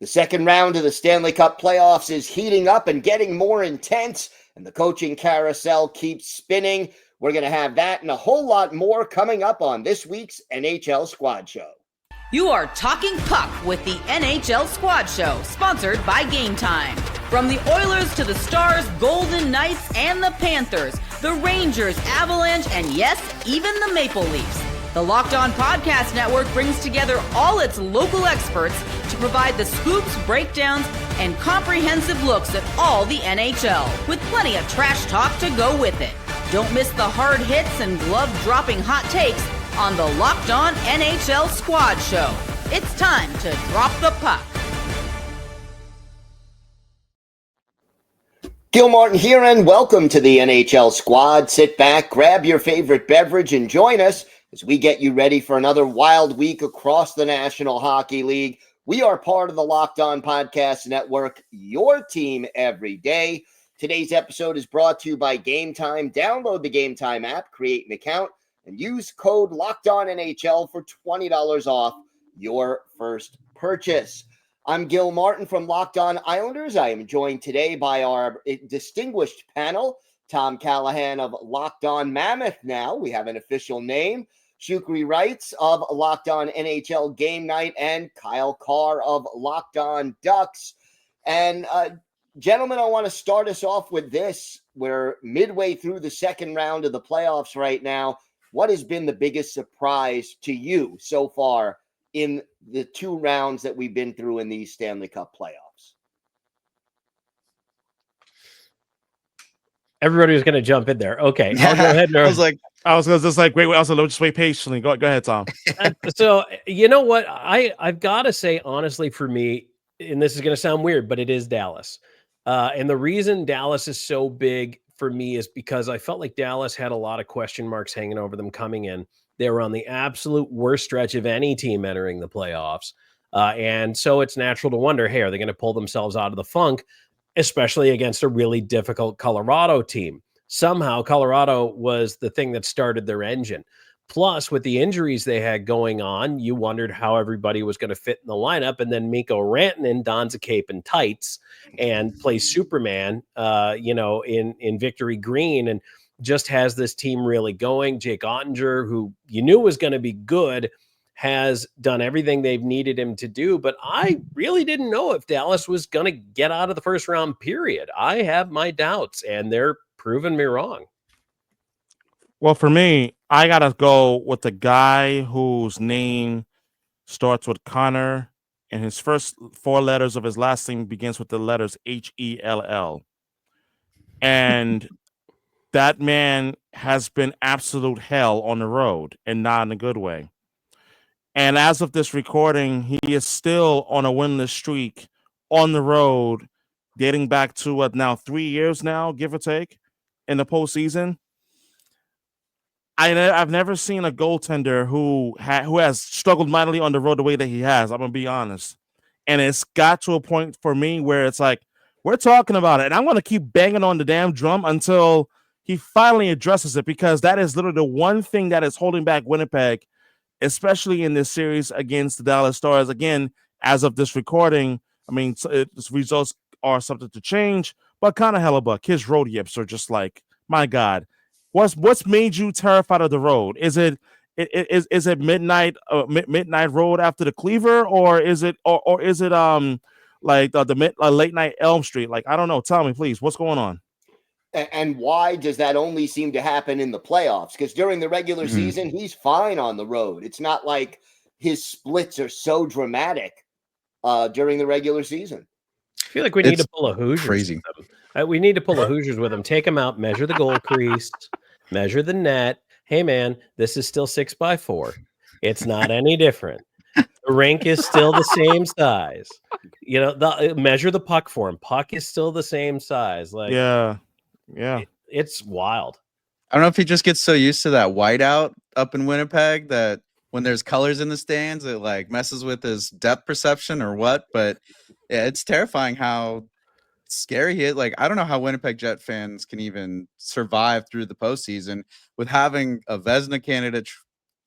The second round of the Stanley Cup playoffs is heating up and getting more intense, and the coaching carousel keeps spinning. We're going to have that and a whole lot more coming up on this week's NHL Squad Show. You are talking puck with the NHL Squad Show, sponsored by Game Time. From the Oilers to the Stars, Golden Knights, and the Panthers, the Rangers, Avalanche, and yes, even the Maple Leafs. The Locked On Podcast Network brings together all its local experts to provide the scoops, breakdowns, and comprehensive looks at all the NHL, with plenty of trash talk to go with it. Don't miss the hard hits and glove-dropping hot takes on the Locked On NHL Squad Show. It's time to drop the puck. Gil Martin here, and welcome to the NHL Squad. Sit back, grab your favorite beverage, and join us as we get you ready for another wild week across the National Hockey League. We are part of the Locked On Podcast Network, your team every day. Today's episode is brought to you by Game Time. Download the Game Time app, create an account, and use code LOCKEDONNHL for $20 off your first purchase. I'm Gil Martin from Locked On Islanders. I am joined today by our distinguished panel, Tom Callahan of Locked On Mammoth. Now we have an official name. Shukri Wrights of Locked On NHL Game Night, and Kyle Kjer of Locked On Ducks. And gentlemen, I want to start us off with this. We're midway through the second round of the playoffs right now. What has been the biggest surprise to you so far in the two rounds that we've been through in these Stanley Cup playoffs? Everybody was going to jump in there. Okay, I'll go ahead. I was just like, wait. Also, just wait patiently. Go ahead, Tom. So you know what? I've got to say, honestly, for me, and this is going to sound weird, but it is Dallas. And the reason Dallas is so big for me is because I felt like Dallas had a lot of question marks hanging over them coming in. They were on the absolute worst stretch of any team entering the playoffs. And so it's natural to wonder, hey, are they going to pull themselves out of the funk, especially against a really difficult Colorado team? Somehow Colorado was the thing that started their engine. Plus, with the injuries they had going on, you wondered how everybody was going to fit in the lineup. And then Mikko Rantanen dons a cape and tights and plays Superman, in Victory Green, and just has this team really going. Jake Ottinger, who you knew was going to be good, has done everything they've needed him to do. But I really didn't know if Dallas was going to get out of the first round, period. I have my doubts, and they're proving me wrong. Well, for me, I got to go with the guy whose name starts with Connor, and his first four letters of his last name begins with the letters H-E-L-L. And that man has been absolute hell on the road, and not in a good way. And as of this recording, he is still on a winless streak on the road, dating back to now 3 years now, give or take, in the postseason. I've never seen a goaltender who has struggled mightily on the road the way that he has. I'm going to be honest. And it's got to a point for me where it's like, we're talking about it, and I'm going to keep banging on the damn drum until he finally addresses it, because that is literally the one thing that is holding back Winnipeg, especially in this series against the Dallas Stars. Again, as of this recording, I mean, results are subject to change, but Connor Hellebuck, his road yips are just like, my God, what's made you terrified of the road? Is it midnight road after the Cleaver, or is it like the late night Elm Street? Like, I don't know. Tell me, please, what's going on? And why does that only seem to happen in the playoffs? Because during the regular season, he's fine on the road. It's not like his splits are so dramatic during the regular season. I feel like we need to pull a Hoosiers. Crazy. With them. We need to pull a Hoosiers with them. Take them out, measure the goal crease, measure the net. Hey, man, this is still 6x4. It's not any different. The rink is still the same size. Measure the puck for him. Puck is still the same size. Like, yeah. It's wild. I don't know if he just gets so used to that whiteout up in Winnipeg that when there's colors in the stands, it like messes with his depth perception or what. But yeah, it's terrifying how scary he is. Like, I don't know how Winnipeg Jet fans can even survive through the postseason with having a Vezina candidate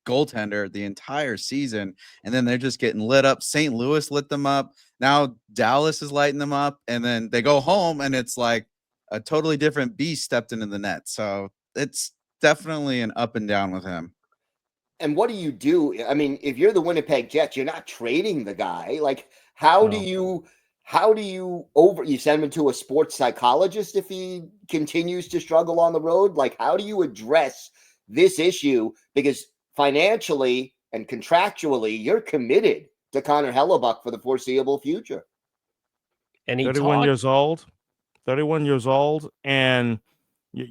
goaltender the entire season, and then they're just getting lit up. St. Louis lit them up. Now Dallas is lighting them up, and then they go home, and it's like a totally different beast stepped into the net. So it's definitely an up and down with him. And what do you do? I mean, if you're the Winnipeg Jets, you're not trading the guy. Like, how do you you send him to a sports psychologist if he continues to struggle on the road? Like, how do you address this issue? Because financially and contractually, you're committed to Connor Hellebuck for the foreseeable future. And he 31 years old, and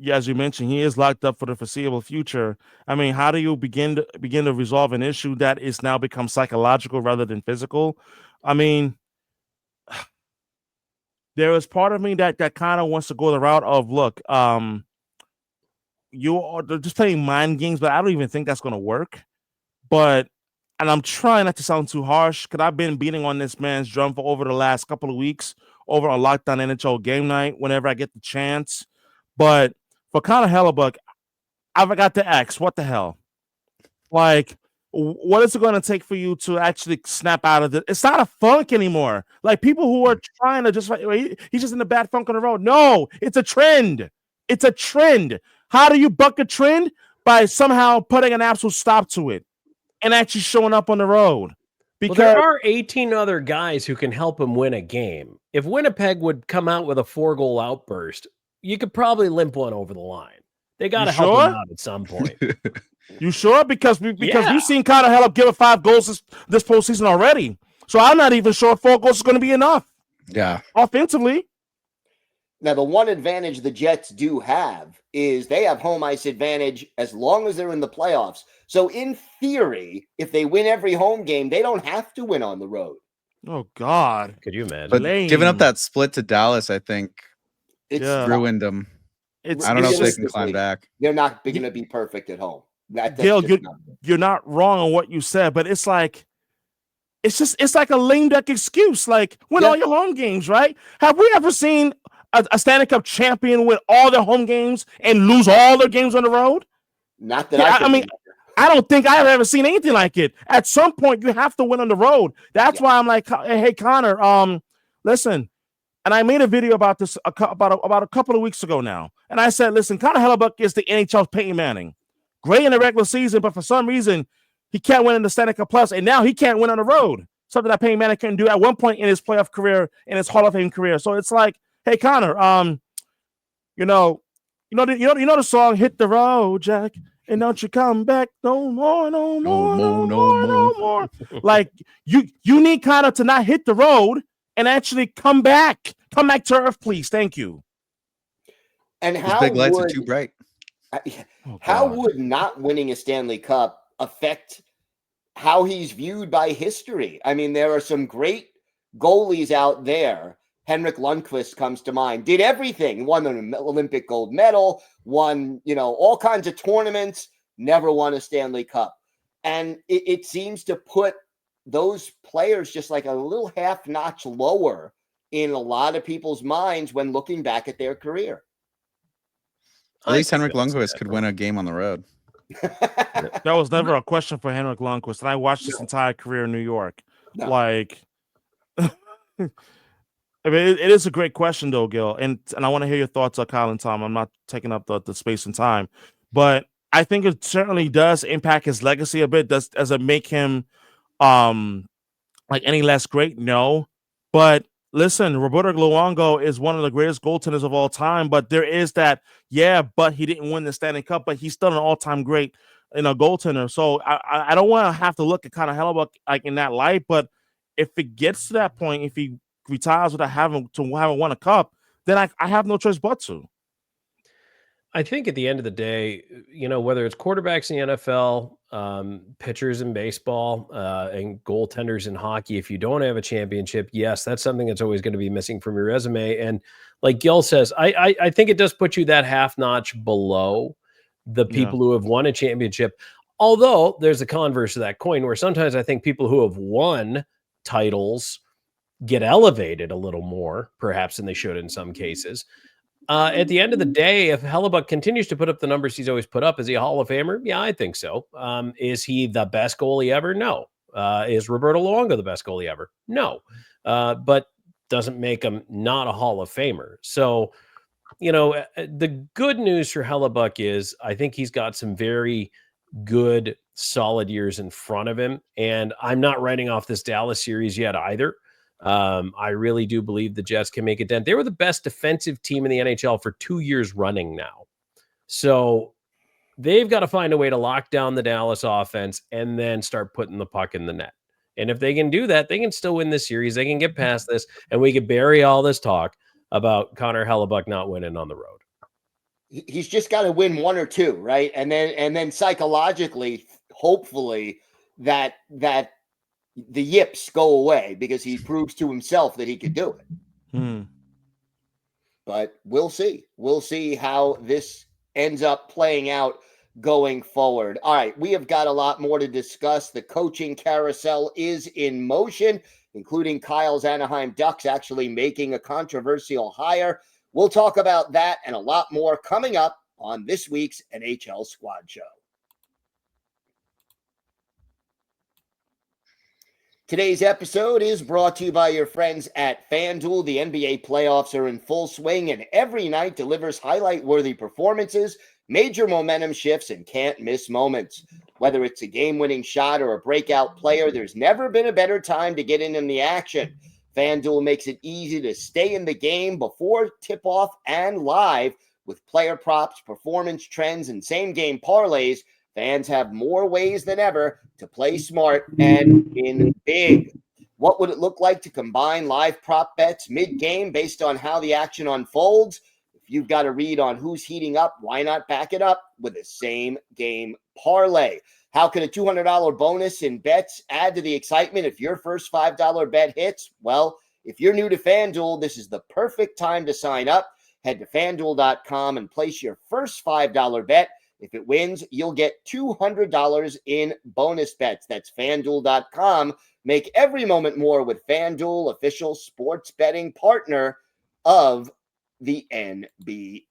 as you mentioned, he is locked up for the foreseeable future. I mean, how do you begin to resolve an issue that is now become psychological rather than physical? I mean, there is part of me that kind of wants to go the route of, look, you are just playing mind games, but I don't even think that's going to work. And I'm trying not to sound too harsh, because I've been beating on this man's drum for over the last couple of weeks over on Lockdown NHL Game Night whenever I get the chance. But for Connor Hellebuck, I've got to ask, what the hell? Like, what is it going to take for you to actually snap out of it? It's not a funk anymore. Like, people who are trying to just, he's just in a bad funk on the road. No, it's a trend. It's a trend. How do you buck a trend? By somehow putting an absolute stop to it and actually showing up on the road. Because there are 18 other guys who can help him win a game. If Winnipeg would come out with a 4-goal outburst, you could probably limp one over the line. They got to help him out at some point. You sure? Because we've seen Connor Hellebuck give up 5 goals this postseason already. So I'm not even sure 4 goals is going to be enough. Yeah. Offensively. Now, the one advantage the Jets do have is they have home ice advantage as long as they're in the playoffs. So in theory, if they win every home game, they don't have to win on the road. Oh, God. Could you imagine? But giving up that split to Dallas, I think, It's ruined them. I don't know if they can climb back. They're not going to be perfect at home. Gil, you're not wrong on what you said, but it's like a lame duck excuse. Like, win all your home games, right? Have we ever seen a Stanley Cup champion win all their home games and lose all their games on the road? Not that I mean, I don't think I've ever seen anything like it. At some point, you have to win on the road. That's why I'm like, hey, Connor, listen. And I made a video about this about a couple of weeks ago now. And I said, listen, Connor Hellebuck is the NHL's Peyton Manning. Great in the regular season, but for some reason, he can't win in the Stanley Cup Plus, and now he can't win on the road. Something that Peyton Manning couldn't do at one point in his playoff career, in his Hall of Fame career. So it's like, hey, Connor, you know the song "Hit the Road, Jack," and don't you come back no more. Like, you need Connor to not hit the road and actually come back to earth, please. Thank you. And his big lights are too bright. How would not winning a Stanley Cup affect how he's viewed by history? I mean, there are some great goalies out there. Henrik Lundqvist comes to mind. Did everything. Won an Olympic gold medal. Won, all kinds of tournaments. Never won a Stanley Cup. And it seems to put those players just like a little half notch lower in a lot of people's minds when looking back at their career. At least Henrik Lundqvist could win a game on the road. That was never a question for Henrik Lundqvist. And I watched his entire career in New York. No. Like, I mean, it is a great question, though, Gil. And I want to hear your thoughts on Kyle and Tom. I'm not taking up the space and time. But I think it certainly does impact his legacy a bit. Does it make him like any less great? No. But listen, Roberto Luongo is one of the greatest goaltenders of all time, but there is that, but he didn't win the Stanley Cup, but he's still an all-time great, goaltender. So I don't want to have to look at Connor Hellebuck like in that light, but if it gets to that point, if he retires without having won a cup, then I have no choice but to. I think at the end of the day, whether it's quarterbacks in the NFL, pitchers in baseball, and goaltenders in hockey, if you don't have a championship, yes, that's something that's always going to be missing from your resume. And like Gil says, I think it does put you that half notch below the people who have won a championship. Although there's a converse to that coin where sometimes I think people who have won titles get elevated a little more, perhaps, than they should in some cases. At the end of the day, if Hellebuck continues to put up the numbers he's always put up, is he a Hall of Famer? Yeah, I think so. Is he the best goalie ever? No. Is Roberto Luongo the best goalie ever? No. But doesn't make him not a Hall of Famer. So, the good news for Hellebuck is I think he's got some very good, solid years in front of him. And I'm not writing off this Dallas series yet either. I really do believe the Jets can make a dent. They were the best defensive team in the NHL for 2 years running now. So they've got to find a way to lock down the Dallas offense and then start putting the puck in the net. And if they can do that, they can still win this series. They can get past this, and we can bury all this talk about Connor Hellebuck not winning on the road. He's just got to win one or two, right? And then psychologically, hopefully, that the yips go away because he proves to himself that he could do it. But we'll see. We'll see how this ends up playing out going forward. All right, we have got a lot more to discuss. The coaching carousel is in motion, including Kyle's Anaheim Ducks actually making a controversial hire. We'll talk about that and a lot more coming up on this week's NHL Squad Show. Today's episode is brought to you by your friends at FanDuel. The NBA playoffs are in full swing, and every night delivers highlight-worthy performances, major momentum shifts, and can't-miss moments. Whether it's a game-winning shot or a breakout player, there's never been a better time to get in on the action. FanDuel makes it easy to stay in the game before tip-off and live with player props, performance trends, and same-game parlays. Fans have more ways than ever to play smart and win big. What would it look like to combine live prop bets mid-game based on how the action unfolds? If you've got a read on who's heating up, why not back it up with a same-game parlay? How can a $200 bonus in bets add to the excitement if your first $5 bet hits? Well, if you're new to FanDuel, this is the perfect time to sign up. Head to FanDuel.com and place your first $5 bet. If it wins, you'll get $200 in bonus bets. That's FanDuel.com. Make every moment more with FanDuel, official sports betting partner of the NBA.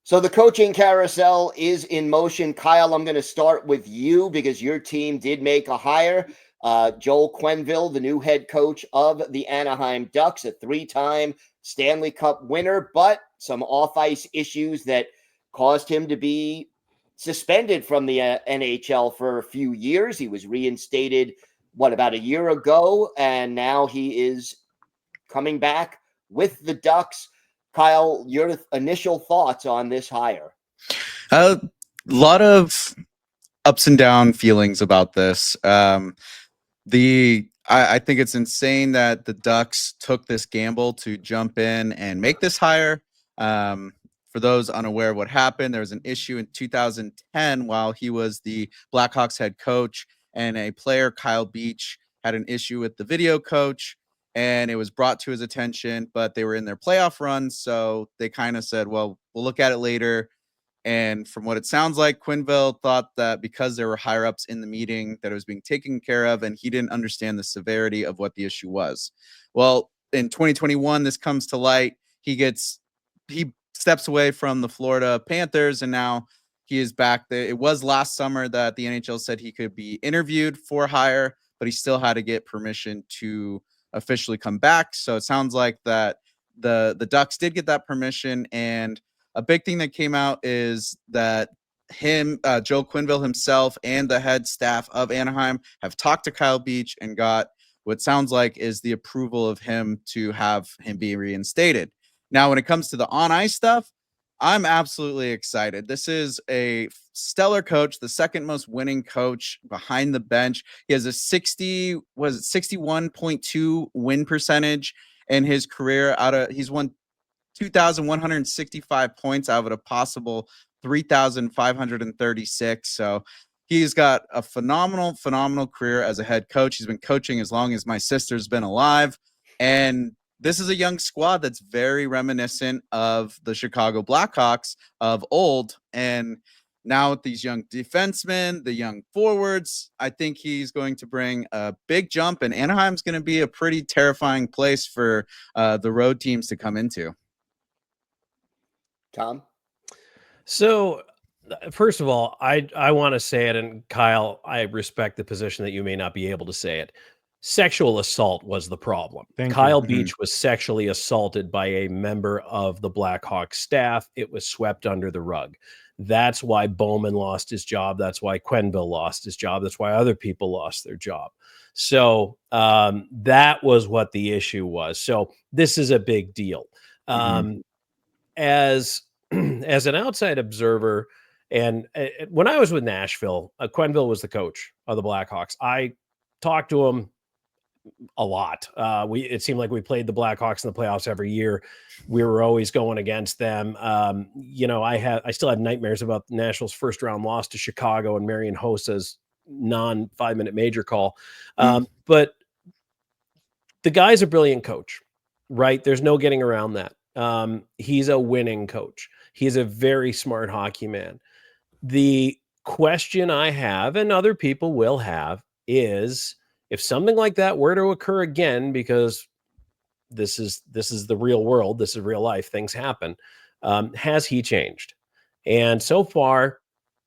So the coaching carousel is in motion. Kyle, I'm going to start with you because your team did make a hire. Joel Quenneville, the new head coach of the Anaheim Ducks, a 3-time Stanley Cup winner, but some off-ice issues that caused him to be suspended from the NHL for a few years. He was reinstated, about a year ago, and now he is coming back with the Ducks. Kyle, your initial thoughts on this hire? A lot of ups and down feelings about this. I think it's insane that the Ducks took this gamble to jump in and make this hire. For those unaware of what happened, there was an issue in 2010 while he was the Blackhawks head coach, and a player, Kyle Beach, had an issue with the video coach, and it was brought to his attention, but they were in their playoff run, so they kind of said, well, we'll look at it later. And from what it sounds like, Quenneville thought that because there were higher-ups in the meeting that it was being taken care of, and he didn't understand the severity of what the issue was. Well, in 2021, this comes to light. He steps away from the Florida Panthers, and now he is back there. It was last summer that the NHL said he could be interviewed for hire, but he still had to get permission to officially come back. So it sounds like that the Ducks did get that permission, and a big thing that came out is that Joe Quenneville himself and the head staff of Anaheim have talked to Kyle Beach and got what sounds like is the approval of him to have him be reinstated. Now, when it comes to the on-ice stuff, I'm absolutely excited. This is a stellar coach, the second most winning coach behind the bench. He has a 61.2 win percentage in his career. He's won 2,165 points out of a possible 3,536. So he's got a phenomenal career as a head coach. He's been coaching as long as my sister's been alive. And this is a young squad that's very reminiscent of the Chicago Blackhawks of old. And now with these young defensemen, the young forwards, I think he's going to bring a big jump, and Anaheim's going to be a pretty terrifying place for the road teams to come into. Tom? So, first of all, I want to say it, and Kyle, I respect the position that you may not be able to say it. Sexual assault was the problem. Kyle Beach was sexually assaulted by a member of the Blackhawks staff. It was swept under the rug. That's why Bowman lost his job. That's why Quenneville lost his job. That's why other people lost their job. So that was what the issue was. So this is a big deal. As an outside observer, and when I was with Nashville, Quenneville was the coach of the Blackhawks. I talked to him a lot. It seemed like we played the Blackhawks in the playoffs every year. We were always going against them. I still have nightmares about Nashville's first round loss to Chicago and Marian Hossa's non 5-minute major call. But the guy's a brilliant coach, right? There's no getting around that. He's a winning coach. He's a very smart hockey man. The question I have, and other people will have, is if something like that were to occur again, because this is the real world, this is real life, things happen, has he changed? And so far,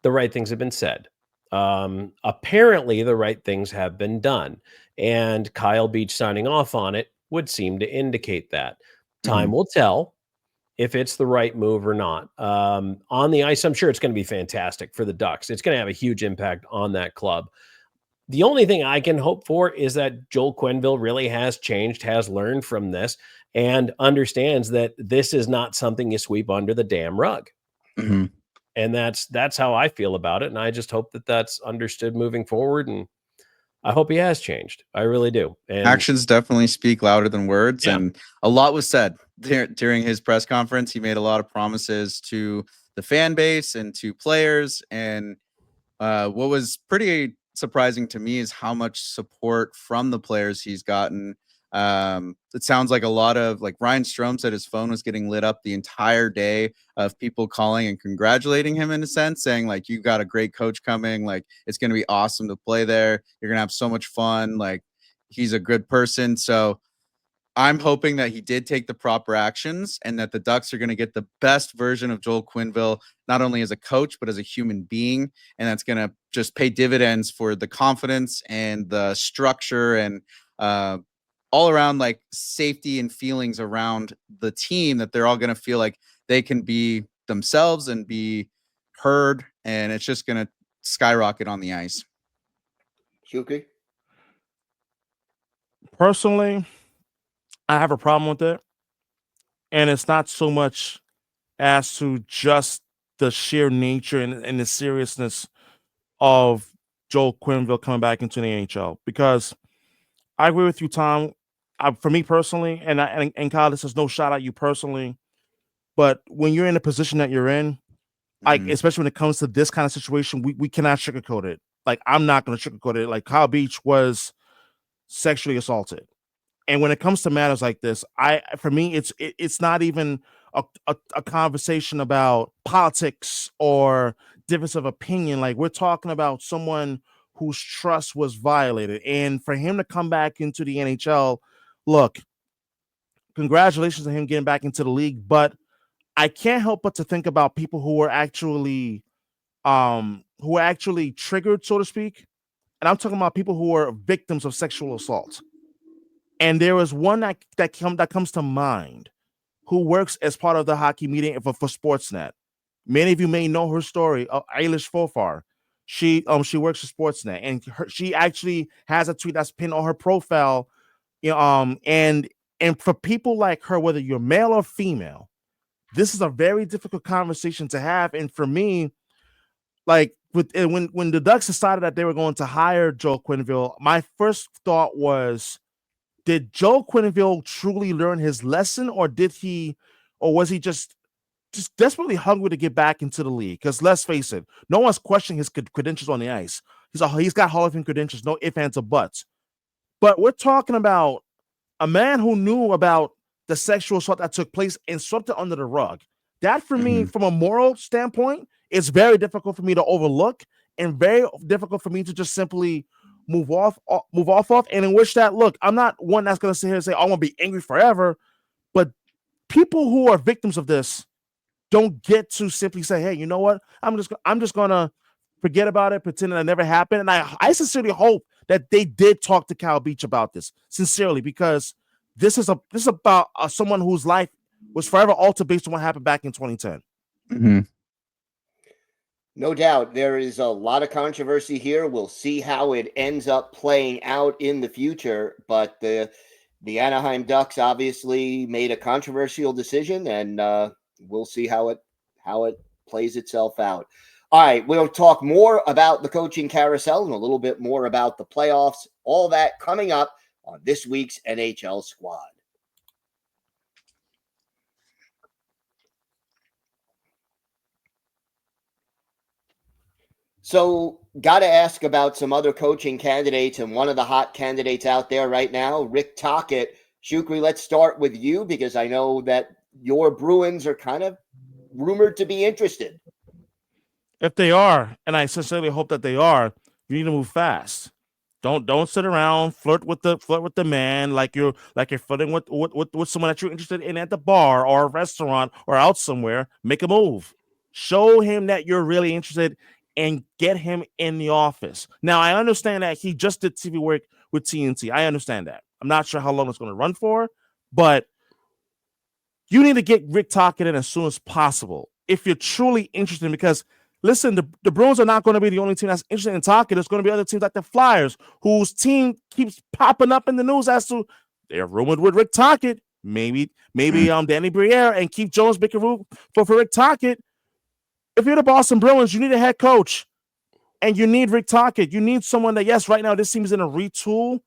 the right things have been said. Apparently, the right things have been done. And Kyle Beach signing off on it would seem to indicate that. Time will tell if it's the right move or not. On the ice, I'm sure it's going to be fantastic for the Ducks. It's going to have a huge impact on that club. The only thing I can hope for is that Joel Quenneville really has changed, has learned from this, and understands that this is not something you sweep under the damn rug. And that's how I feel about it. And I just hope that that's understood moving forward. And I hope he has changed. I really do. And actions definitely speak louder than words. Yeah. And a lot was said during his press conference. He made a lot of promises to the fan base and to players. And what was pretty surprising to me is how much support from the players he's gotten. It sounds like a lot of, like, Ryan Strome said his phone was getting lit up the entire day of people calling and congratulating him, in a sense, saying, like, you got a great coach coming, like, it's going to be awesome to play there, you're gonna have so much fun, like, he's a good person. So I'm hoping that he did take the proper actions and that the Ducks are going to get the best version of Joel Quenneville, not only as a coach, but as a human being. And that's going to just pay dividends for the confidence and the structure and all around, like, safety and feelings around the team, that they're all going to feel like they can be themselves and be heard. And it's just going to skyrocket on the ice. Shukri? Personally, I have a problem with it. And it's not so much as to just the sheer nature and the seriousness of Joel Quenneville coming back into the NHL. Because I agree with you, Tom. For me personally, and Kyle, this is no shot at you personally, but when you're in the position that you're in, like, especially when it comes to this kind of situation, we cannot sugarcoat it. Like, I'm not going to sugarcoat it. Like, Kyle Beach was sexually assaulted. And when it comes to matters like this, for me, it's not even a conversation about politics or difference of opinion. Like, we're talking about someone whose trust was violated. And for him to come back into the NHL, look, congratulations on him getting back into the league. But I can't help but to think about people who were actually triggered, so to speak. And I'm talking about people who were victims of sexual assault. And there is one that comes to mind who works as part of the hockey media for Sportsnet. Many of you may know her story, Eilish Fofar. She works for Sportsnet, and she actually has a tweet that's pinned on her profile. And for people like her, whether you're male or female, this is a very difficult conversation to have. And for me, like, when the Ducks decided that they were going to hire Joel Quenneville, my first thought was, did Joel Quenneville truly learn his lesson, or was he just desperately hungry to get back into the league? Because let's face it, no one's questioning his credentials on the ice. He's got Hall of Fame credentials, no ifs, ands, or buts. But we're talking about a man who knew about the sexual assault that took place and swept it under the rug. That, for me, from a moral standpoint, it's very difficult for me to overlook and very difficult for me to just simply move off of. And in which that, look, I'm not one that's going to sit here and say, I want to be angry forever. But people who are victims of this don't get to simply say, hey, you know what? I'm just going to forget about it, pretend that it never happened. And I sincerely hope that they did talk to Cal Beach about this, sincerely, because this is about someone whose life was forever altered based on what happened back in 2010. Mm-hmm. No doubt there is a lot of controversy here. We'll see how it ends up playing out in the future. But the Anaheim Ducks obviously made a controversial decision, and we'll see how it plays itself out. All right, we'll talk more about the coaching carousel and a little bit more about the playoffs. All that coming up on this week's NHL Squad. So, got to ask about some other coaching candidates, and one of the hot candidates out there right now, Rick Tocchet. Shukri, let's start with you because I know that your Bruins are kind of rumored to be interested. If they are, and I sincerely hope that they are, you need to move fast. Don't sit around, flirt with the man like you're flirting with someone that you're interested in at the bar or a restaurant or out somewhere. Make a move. Show him that you're really interested and get him in the office. Now, I understand that he just did TV work with TNT. I understand that. I'm not sure how long it's going to run for, but you need to get Rick Tocchet in as soon as possible if you're truly interested, because listen, the Bruins are not going to be the only team that's interested in Tocchet. There's going to be other teams like the Flyers, whose team keeps popping up in the news as to they're rumored with Rick Tocchet. Maybe Danny Briere and Keith Jones making room for Rick Tocchet. If you're the Boston Bruins, you need a head coach, and you need Rick Tocchet. You need someone that, yes, right now this team is in a retool,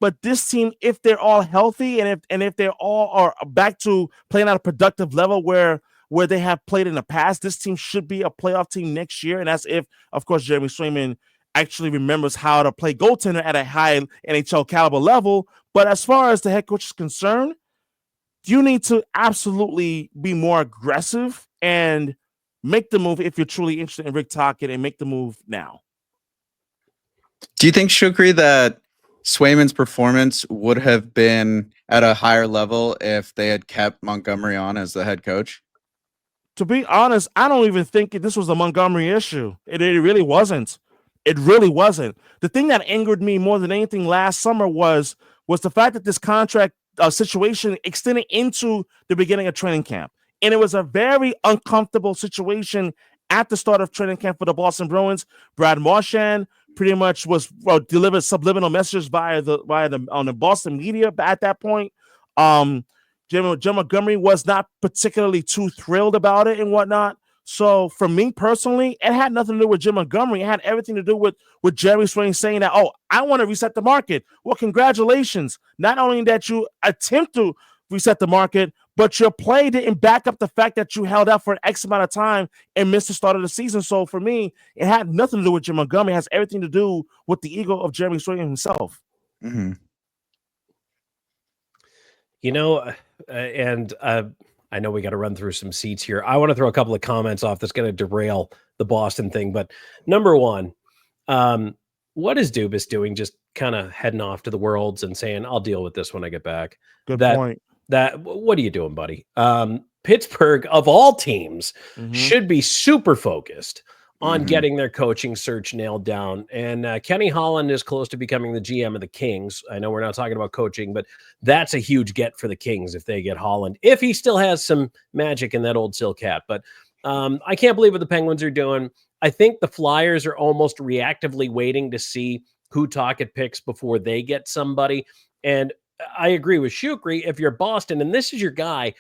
but this team, if they're all healthy and if they all are back to playing at a productive level where they have played in the past, this team should be a playoff team next year. And that's if, of course, Jeremy Swayman actually remembers how to play goaltender at a high NHL caliber level. But as far as the head coach is concerned, you need to absolutely be more aggressive and make the move if you're truly interested in Rick Tocchet, and make the move now. Do you think, Shukri, that Swayman's performance would have been at a higher level if they had kept Montgomery on as the head coach? To be honest, I don't even think this was a Montgomery issue. It really wasn't. It really wasn't. The thing that angered me more than anything last summer was the fact that this contract situation extended into the beginning of training camp. And it was a very uncomfortable situation at the start of training camp for the Boston Bruins. Brad Marchand pretty much was delivered subliminal messages on the Boston media at that point. Jim Montgomery was not particularly too thrilled about it and whatnot. So for me personally, it had nothing to do with Jim Montgomery. It had everything to do with Jerry Swayman saying that, oh, I want to reset the market. Well, congratulations. Not only that you attempt to reset the market, but your play didn't back up the fact that you held out for an X amount of time and missed the start of the season. So for me, it had nothing to do with Jim Montgomery. It has everything to do with the ego of Jeremy Swayman himself. Mm-hmm. You know, I know we got to run through some seats here. I want to throw a couple of comments off that's going to derail the Boston thing. But number one, what is Dubas doing? Just kind of heading off to the Worlds and saying, I'll deal with this when I get back. Good point. What are you doing, buddy? Pittsburgh, of all teams, should be super focused on getting their coaching search nailed down. And Kenny Holland is close to becoming the GM of the Kings. I know we're not talking about coaching, but that's a huge get for the Kings if they get Holland, if he still has some magic in that old silk hat. But I can't believe what the Penguins are doing. I think the Flyers are almost reactively waiting to see who Tocchet picks before they get somebody. And I agree with Shukri. If you're Boston and this is your guy,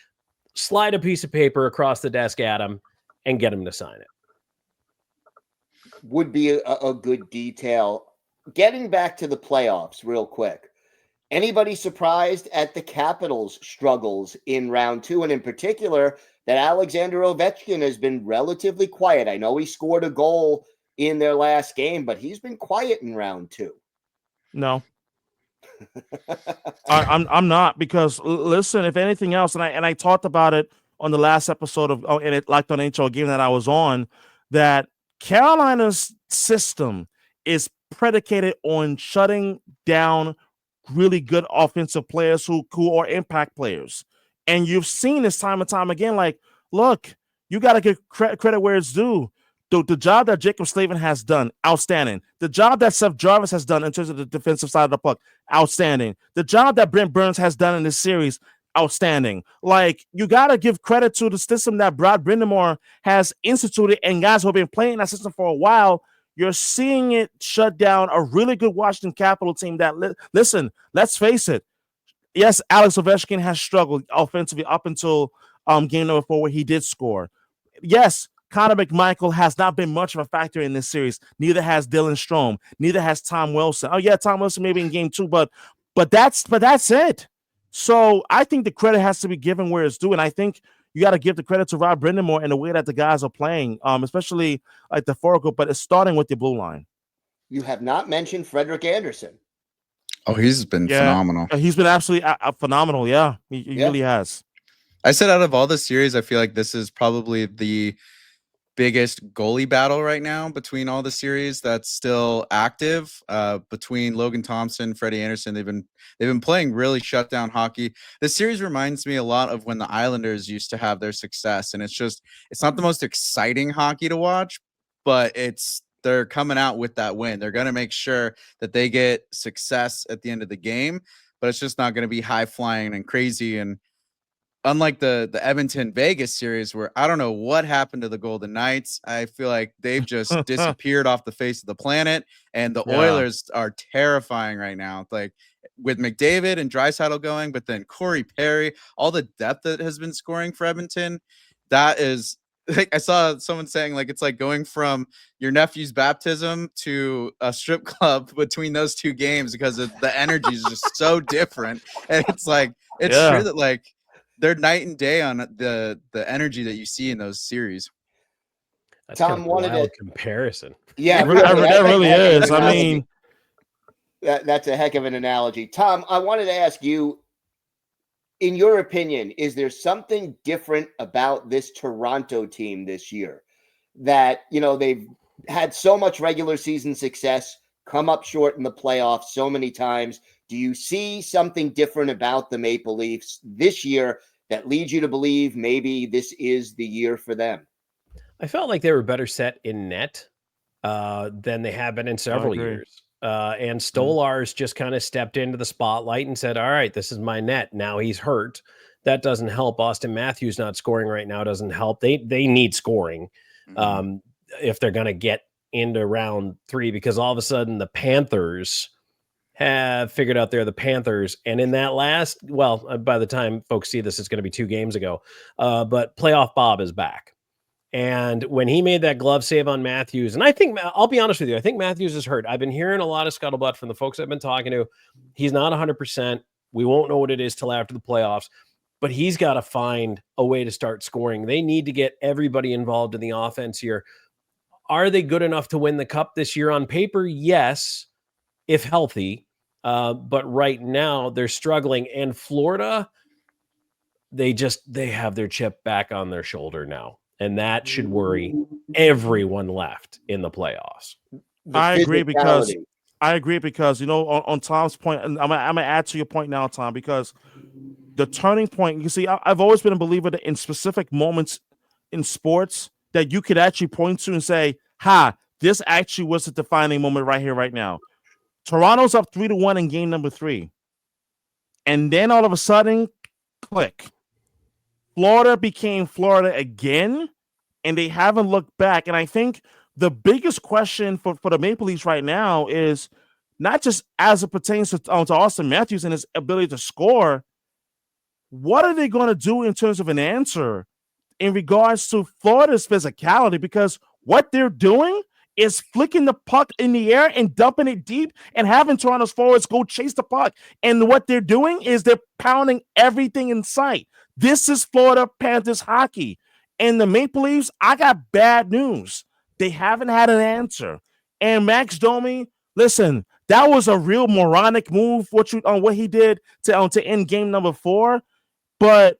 slide a piece of paper across the desk at him and get him to sign it. Would be a good detail. Getting back to the playoffs real quick. Anybody surprised at the Capitals' struggles in round two, and in particular that Alexander Ovechkin has been relatively quiet? I know he scored a goal in their last game, but he's been quiet in round two. No. I'm not, because listen, if anything else, and I talked about it on the last episode of Locked On NHL Game that I was on, that Carolina's system is predicated on shutting down really good offensive players who are impact players. And you've seen this time and time again. Like, look, you got to give credit where it's due. The job that Jacob Slavin has done, outstanding. The job that Seth Jarvis has done in terms of the defensive side of the puck, outstanding. The job that Brent Burns has done in this series, outstanding. Like, you got to give credit to the system that Brad Brindamore has instituted, and guys who have been playing that system for a while. You're seeing it shut down a really good Washington Capitol team that, listen, let's face it. Yes, Alex Ovechkin has struggled offensively up until game number 4 where he did score. Yes, Connor McMichael has not been much of a factor in this series. Neither has Dylan Strome. Neither has Tom Wilson. Oh yeah, Tom Wilson maybe in game 2, but that's it. So I think the credit has to be given where it's due, and I think you got to give the credit to Rob Brindamore in the way that the guys are playing, especially like the forward group, but it's starting with the blue line. You have not mentioned Frederik Andersen. Oh, he's been phenomenal. He's been absolutely phenomenal. Yeah, he really has. I said out of all the series, I feel like this is probably the biggest goalie battle right now between all the series that's still active. Between Logan Thompson, Freddie Anderson, they've been playing really shutdown hockey. This series reminds me a lot of when the Islanders used to have their success, and it's not the most exciting hockey to watch, but they're coming out with that win. They're going to make sure that they get success at the end of the game, but it's just not going to be high flying and crazy. And unlike the Edmonton Vegas series, where I don't know what happened to the Golden Knights, I feel like they've just disappeared off the face of the planet. And the Oilers are terrifying right now. Like with McDavid and Draisaitl going, but then Corey Perry, all the depth that has been scoring for Edmonton, that is. I saw someone saying like it's like going from your nephew's baptism to a strip club between those two games because the energy is just so different. And it's like it's true that like they're night and day on the energy that you see in those series. That's Tom kind of wanted a a comparison. Yeah, that really is. I mean, that's a heck of an analogy. Tom, I wanted to ask you, in your opinion, is there something different about this Toronto team this year that, they've had so much regular season success, come up short in the playoffs so many times? Do you see something different about the Maple Leafs this year that leads you to believe maybe this is the year for them? I felt like they were better set in net than they have been in several years. And Stolarz just kind of stepped into the spotlight and said, all right, this is my net. Now he's hurt. That doesn't help. Austin Matthews not scoring right now doesn't help. They need scoring if they're going to get into round 3, because all of a sudden the Panthers have figured out they're the Panthers. And in that by the time folks see this, it's going to be 2 games ago. But playoff Bob is back. And when he made that glove save on Matthews, and I think, I'll be honest with you, I think Matthews is hurt. I've been hearing a lot of scuttlebutt from the folks I've been talking to. He's not 100%. We won't know what it is till after the playoffs, but he's got to find a way to start scoring. They need to get everybody involved in the offense here. Are they good enough to win the cup this year on paper? Yes, if healthy. But right now they're struggling. And Florida, they have their chip back on their shoulder now. And that should worry everyone left in the playoffs. I agree because on Tom's point, and I'm gonna add to your point now, Tom, because the turning point, you see, I've always been a believer that in specific moments in sports that you could actually point to and say, this actually was the defining moment right here, right now. Toronto's up 3-1 in game number 3. And then all of a sudden, click. Florida became Florida again, and they haven't looked back. And I think the biggest question for the Maple Leafs right now is not just as it pertains to Austin Matthews and his ability to score. What are they going to do in terms of an answer in regards to Florida's physicality? Because what they're doing is flicking the puck in the air and dumping it deep and having Toronto's forwards go chase the puck. And what they're doing is they're pounding everything in sight. This is Florida Panthers hockey. And the Maple Leafs, I got bad news. They haven't had an answer. And Max Domi, listen, that was a real moronic move, what he did to end game number 4. But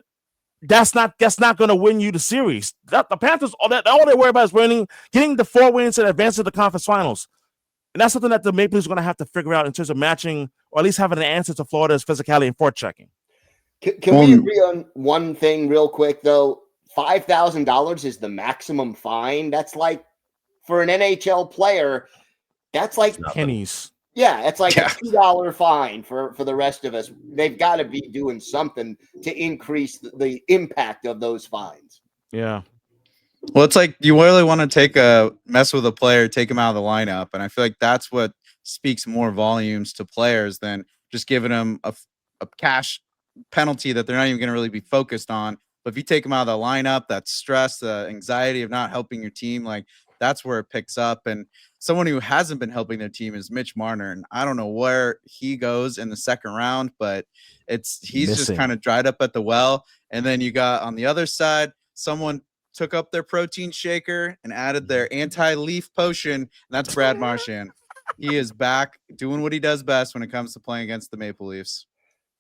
that's not going to win you the series. The Panthers, all they worry about is getting the 4 wins and advance to the conference finals. And that's something that the Maple Leafs are going to have to figure out in terms of matching, or at least having an answer to Florida's physicality and forechecking. Can we agree on one thing real quick, though? $5,000 is the maximum fine. That's like, for an NHL player, that's like pennies. Yeah, it's like a $2 fine for the rest of us. They've got to be doing something to increase the impact of those fines. Yeah. Well, it's like you really want to mess with a player, take him out of the lineup. And I feel like that's what speaks more volumes to players than just giving them a cash penalty that they're not even going to really be focused on. But if you take them out of the lineup, that stress, the anxiety of not helping your team, like that's where it picks up. And someone who hasn't been helping their team is Mitch Marner. And I don't know where he goes in the second round, but he's just kind of dried up at the well. And then you got on the other side, someone took up their protein shaker and added their anti-leaf potion, and that's Brad Marchand. He is back doing what he does best when it comes to playing against the Maple Leafs.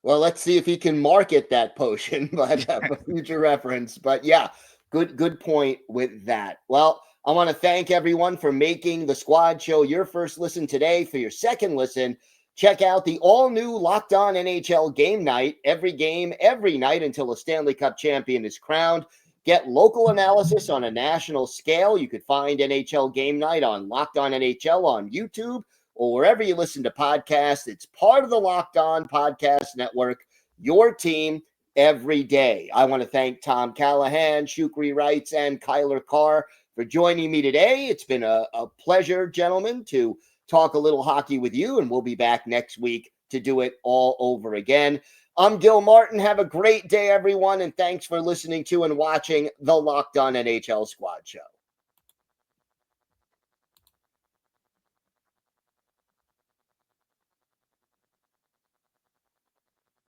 Well, let's see if he can market that potion, but for future reference. But yeah, good point with that. Well, I want to thank everyone for making the Squad Show your first listen today. For your second listen, check out the all-new Locked On NHL Game Night. Every game, every night until a Stanley Cup champion is crowned. Get local analysis on a national scale. You could find NHL Game Night on Locked On NHL on YouTube or wherever you listen to podcasts. It's part of the Locked On Podcast Network, your team every day. I want to thank Tom Callahan, Shukri Wrights, and Kyler Carr for joining me today. It's been a pleasure, gentlemen, to talk a little hockey with you, and we'll be back next week to do it all over again. I'm Gil Martin. Have a great day, everyone, and thanks for listening to and watching the Locked On NHL Squad Show.